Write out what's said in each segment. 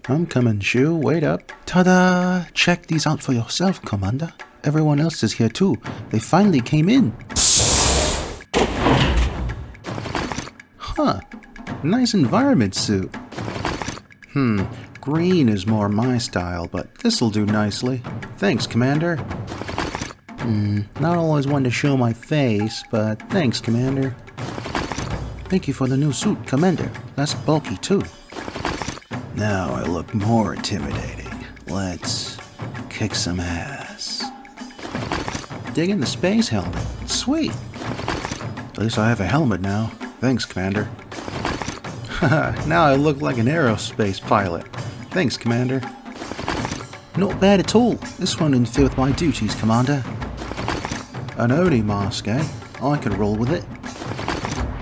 I'm coming, Shu. Wait up. Ta-da! Check these out for yourself, Commander. Everyone else is here too. They finally came in. Huh. Nice environment suit. Green is more my style, but this'll do nicely. Thanks, Commander. Not always one to show my face, but thanks, Commander. Thank you for the new suit, Commander. That's bulky, too. Now I look more intimidating. Let's kick some ass. Digging the space helmet. Sweet. At least I have a helmet now. Thanks, Commander. Haha, now I look like an aerospace pilot. Thanks, Commander. Not bad at all. This one didn't fit with my duties, Commander. An Oni mask, eh? I can roll with it.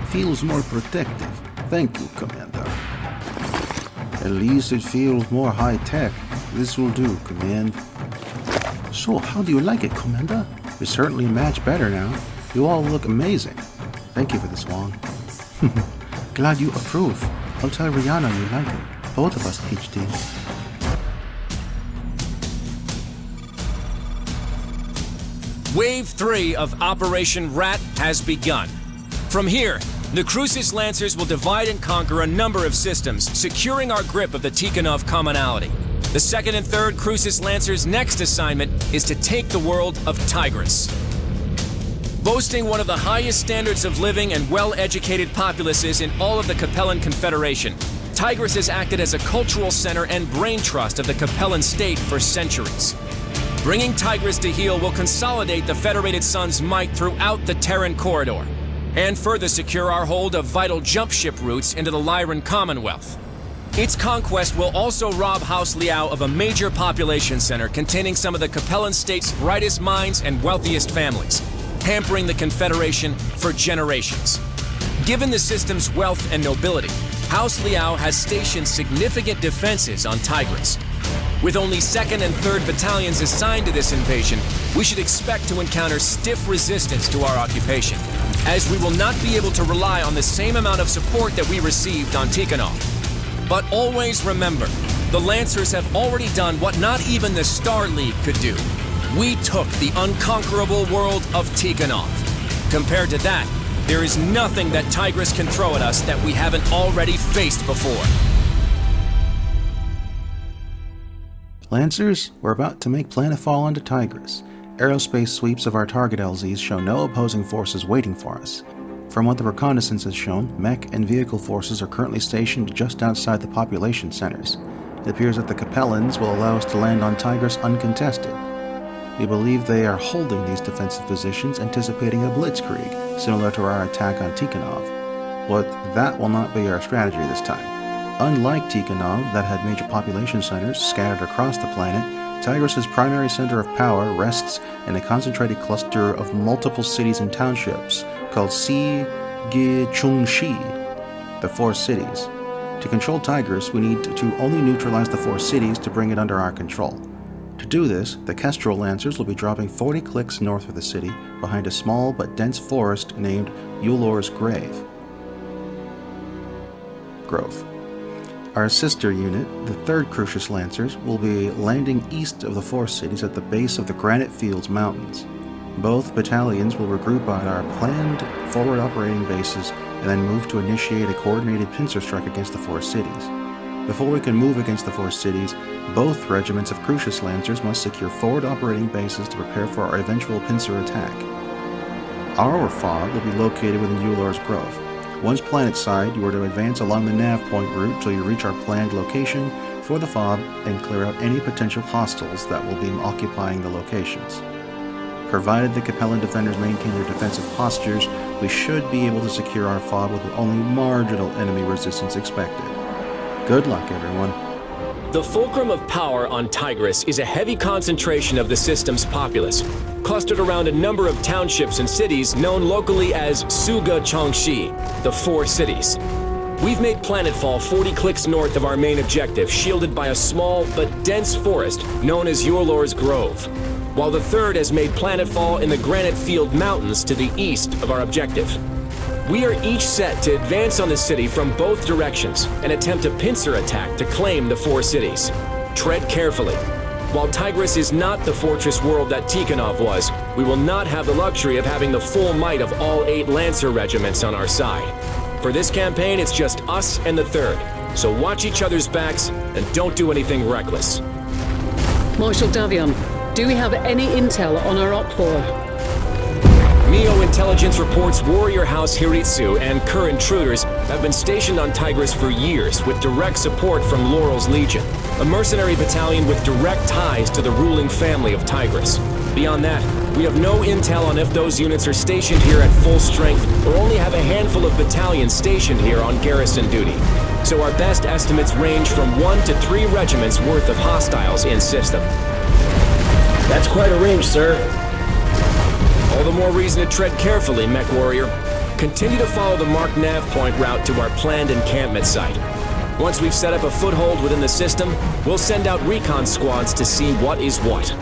Feels more protective. Thank you, Commander. At least it feels more high-tech. This will do, Command. So, how do you like it, Commander? It's certainly a match better now. You all look amazing. Thank you for this, Wong. Glad you approve. I'll tell Rihanna you like it. Both of us, PhD. Wave 3 of Operation Rat has begun. From here, the Crucis Lancers will divide and conquer a number of systems, securing our grip of the Tikhonov commonality. The second and third Crucis Lancers' next assignment is to take the world of Tigris. Boasting one of the highest standards of living and well-educated populaces in all of the Capellan Confederation, Tigris has acted as a cultural center and brain trust of the Capellan state for centuries. Bringing Tigris to heel will consolidate the Federated Sun's might throughout the Terran corridor, and further secure our hold of vital jump ship routes into the Lyran Commonwealth. Its conquest will also rob House Liao of a major population center containing some of the Capellan state's brightest minds and wealthiest families, hampering the Confederation for generations. Given the system's wealth and nobility, House Liao has stationed significant defenses on Tigris. With only 2nd and 3rd battalions assigned to this invasion, we should expect to encounter stiff resistance to our occupation, as we will not be able to rely on the same amount of support that we received on Tikhonov. But always remember, the Lancers have already done what not even the Star League could do. We took the unconquerable world of Tikhonov. Compared to that, there is nothing that Tigris can throw at us that we haven't already faced before. Lancers, we're about to make planetfall onto Tigris. Aerospace sweeps of our target LZs show no opposing forces waiting for us. From what the reconnaissance has shown, mech and vehicle forces are currently stationed just outside the population centers. It appears that the Capellans will allow us to land on Tigris uncontested. We believe they are holding these defensive positions, anticipating a blitzkrieg, similar to our attack on Tikhonov. But that will not be our strategy this time. Unlike Tikhonov, that had major population centers scattered across the planet, Tigris' primary center of power rests in a concentrated cluster of multiple cities and townships called Si, Gi, Chung, Shi, the 4 cities. To control Tigris, we need to only neutralize the 4 cities to bring it under our control. To do this, the Kestrel Lancers will be dropping 40 clicks north of the city, behind a small but dense forest named Eulor's Grove. Our sister unit, the 3rd Crucis Lancers, will be landing east of the 4 cities at the base of the Granite Fields Mountains. Both battalions will regroup on our planned forward operating bases and then move to initiate a coordinated pincer strike against the 4 cities. Before we can move against the 4 cities, both regiments of Crucis Lancers must secure forward operating bases to prepare for our eventual pincer attack. Our FOB will be located within Eulor's Grove. Once planetside, you are to advance along the nav point route till you reach our planned location for the FOB and clear out any potential hostiles that will be occupying the locations. Provided the Capellan defenders maintain their defensive postures, we should be able to secure our FOB with only marginal enemy resistance expected. Good luck, everyone. The fulcrum of power on Tigris is a heavy concentration of the system's populace, clustered around a number of townships and cities known locally as Suga Changxi, the 4 cities. We've made planetfall 40 clicks north of our main objective, shielded by a small but dense forest known as Eulor's Grove, while the 3rd has made planetfall in the Granite Field Mountains to the east of our objective. We are each set to advance on the city from both directions and attempt a pincer attack to claim the 4 cities. Tread carefully. While Tigris is not the fortress world that Tikhonov was, we will not have the luxury of having the full might of all 8 Lancer regiments on our side. For this campaign, it's just us and the 3rd, so watch each other's backs and don't do anything reckless. Marshal Davion, do we have any intel on our OPFOR? Mio intelligence reports Warrior House Hiritsu and Kerr intruders have been stationed on Tigris for years with direct support from Laurel's Legion, a mercenary battalion with direct ties to the ruling family of Tigris. Beyond that, we have no intel on if those units are stationed here at full strength or only have a handful of battalions stationed here on garrison duty. So our best estimates range from 1 to 3 regiments worth of hostiles in system. That's quite a range, sir. All the more reason to tread carefully, Mech Warrior. Continue to follow the marked nav point route to our planned encampment site. Once we've set up a foothold within the system, we'll send out recon squads to see what is what.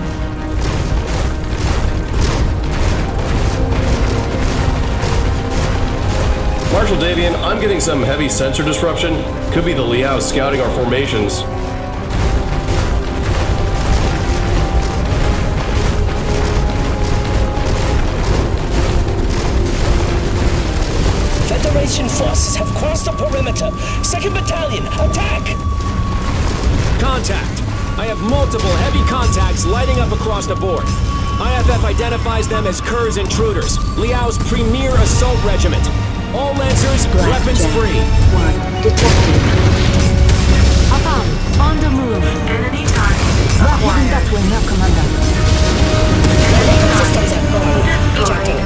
Marshal Davion, I'm getting some heavy sensor disruption. Could be the Liao scouting our formations. Federation forces have crossed the perimeter. 2nd Battalion, attack! Contact! I have multiple heavy contacts lighting up across the board. IFF identifies them as Kerr's intruders, Liao's premier assault regiment. All Lancers, weapons free. 1 detected. Affirm, on the move. Enemy target. Heading that way now, Commander. Systems at normal. Ejecting.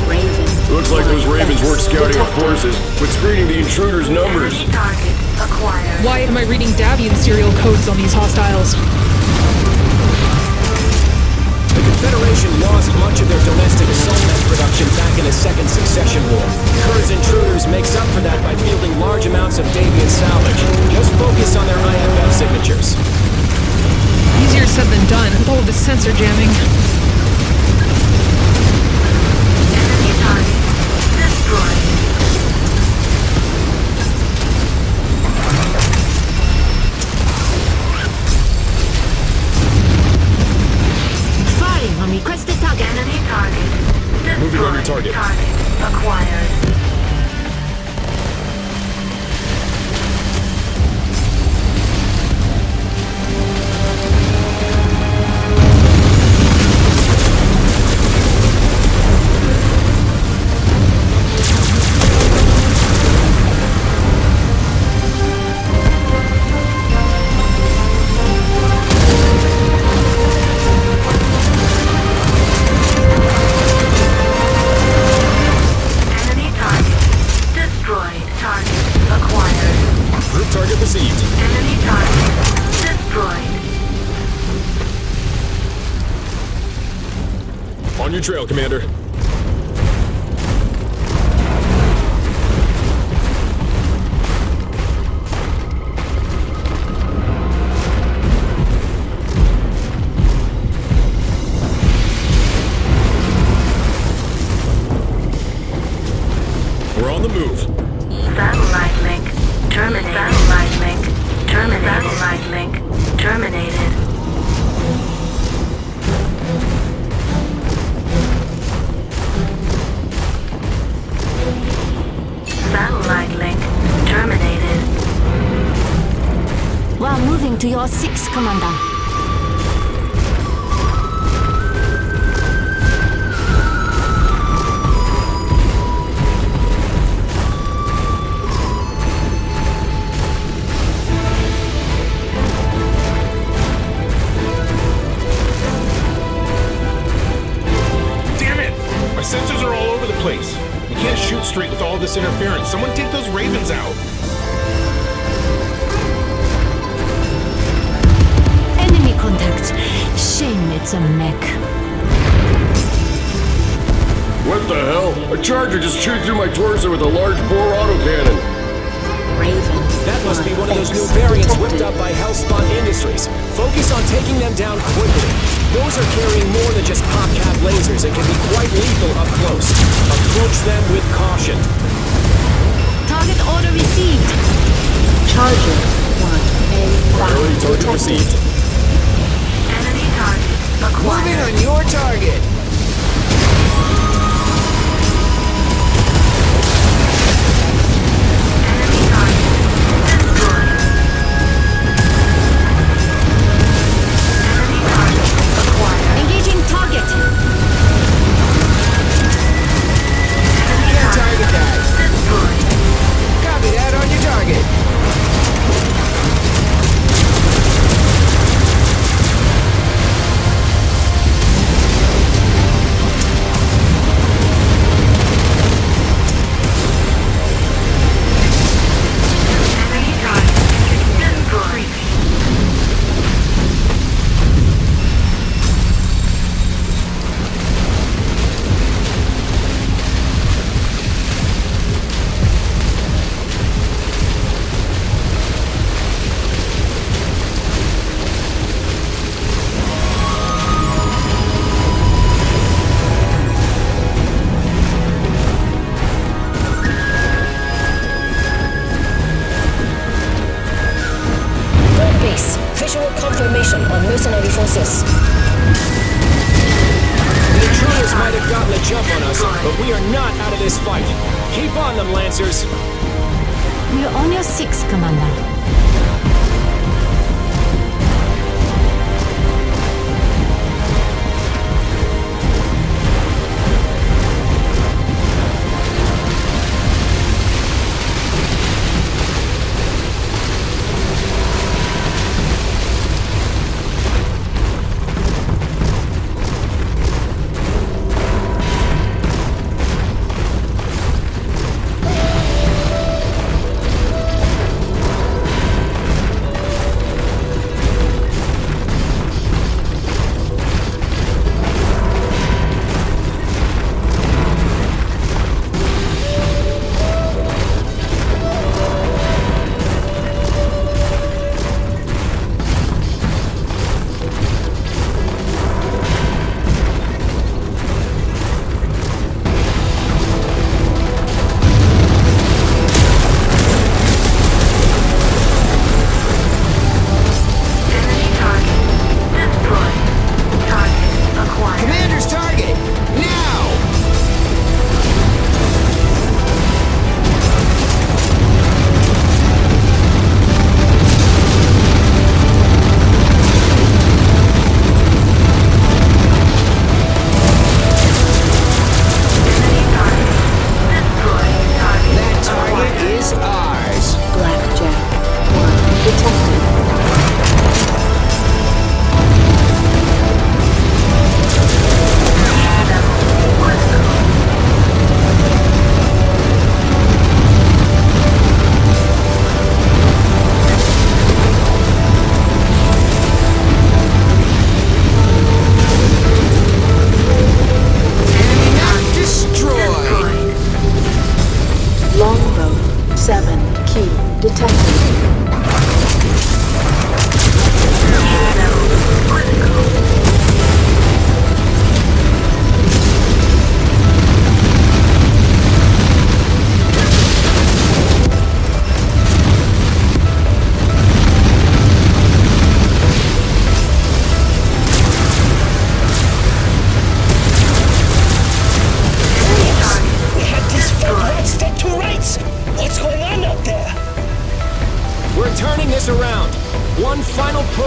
Raven. Looks like those Ravens weren't scouting our forces, but screening the intruders' numbers. Enemy target acquired. Why am I reading Davian serial codes on these hostiles? The Confederation lost much of their domestic assault net production back in the Second Succession War. Kerr's intruders makes up for that by fielding large amounts of Davian salvage. Just focus on their IFF signatures. Easier said than done with all of this sensor jamming. Enemy target destroyed. Firing on requested target. Enemy target destroyed. Moving on your target. Target acquired. On your trail, Commander. We're on the move. Satellite link terminated. Satellite link terminated. Satellite link terminated. Satellite link terminated. We're moving to your 6th, Commander. Damn it! My sensors are all over the place. You can't shoot straight with all this interference. Someone take those Ravens out. Enemy contact. Shame it's a mech. What the hell? A charger just chewed through my torso with a large bore autocannon. Raven. That must be one of those new variants whipped up by Hellspawn Industries. Focus on taking them down quickly. Those are carrying more than just pop-cap lasers and can be quite lethal up close. Approach them with caution. Target order received. Charger 1A. Priority target received. Enemy target acquired. Moving on your target. Enemy target destroyed. Enemy target acquired. Engaging target. Enemy Target that. destroyed. Copy that on your target. Enemy target destroyed. Third base, visual confirmation on mercenary forces. The intruders might have gotten a jump on us, but we are not out of this fight. Keep on them, Lancers. We are on your 6, Commander.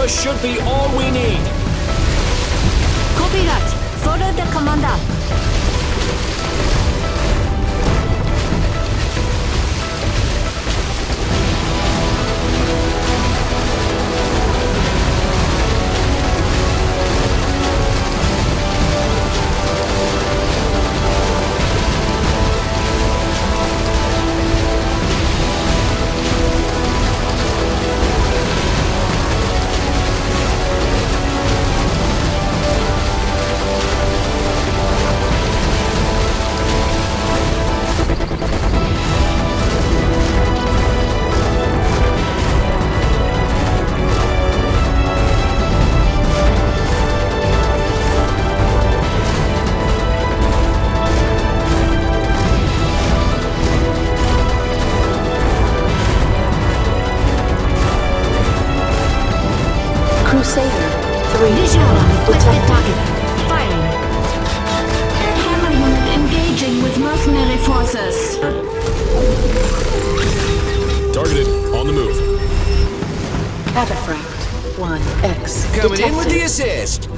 Should be all we need. Copy that. Follow the commander. Crusader 3. Visual on requested Detected. target. Firing. Hammer unit engaging with mercenary forces. Targeted. On the move. Cataphract 1X. Coming in with the detected. assist.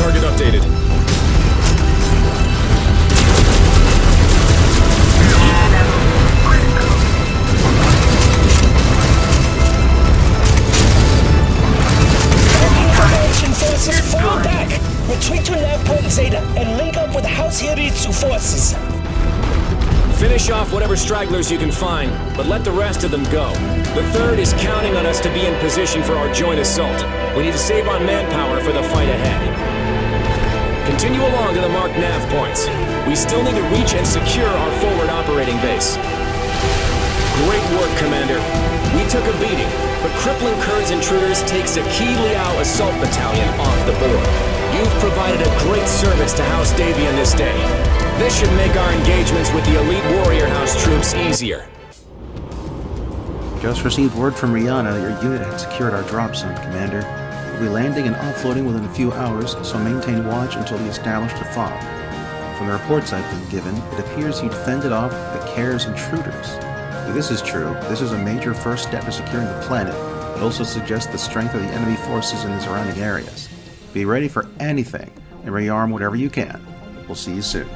Target updated. Operation forces, fall back! Retreat to nav point Zeta and link up with House Hiritsu forces. Finish off whatever stragglers you can find, but let the rest of them go. The 3rd is counting on us to be in position for our joint assault. We need to save on manpower for the fight ahead. Continue along to the marked nav points. We still need to reach and secure our forward operating base. Great work, Commander. We took a beating, but crippling Kurds intruders takes a key Liao assault battalion off the board. You've provided a great service to House Davion this day. This should make our engagements with the elite Warrior House troops easier. Just received word from Rihanna that your unit had secured our drop zone, Commander. We'll be landing and offloading within a few hours, so maintain watch until we establish the fog. From the reports I've been given, it appears you'd fended off the Care's intruders. If this is true, this is a major first step to securing the planet. It also suggests the strength of the enemy forces in the surrounding areas. Be ready for anything, and rearm whatever you can. We'll see you soon.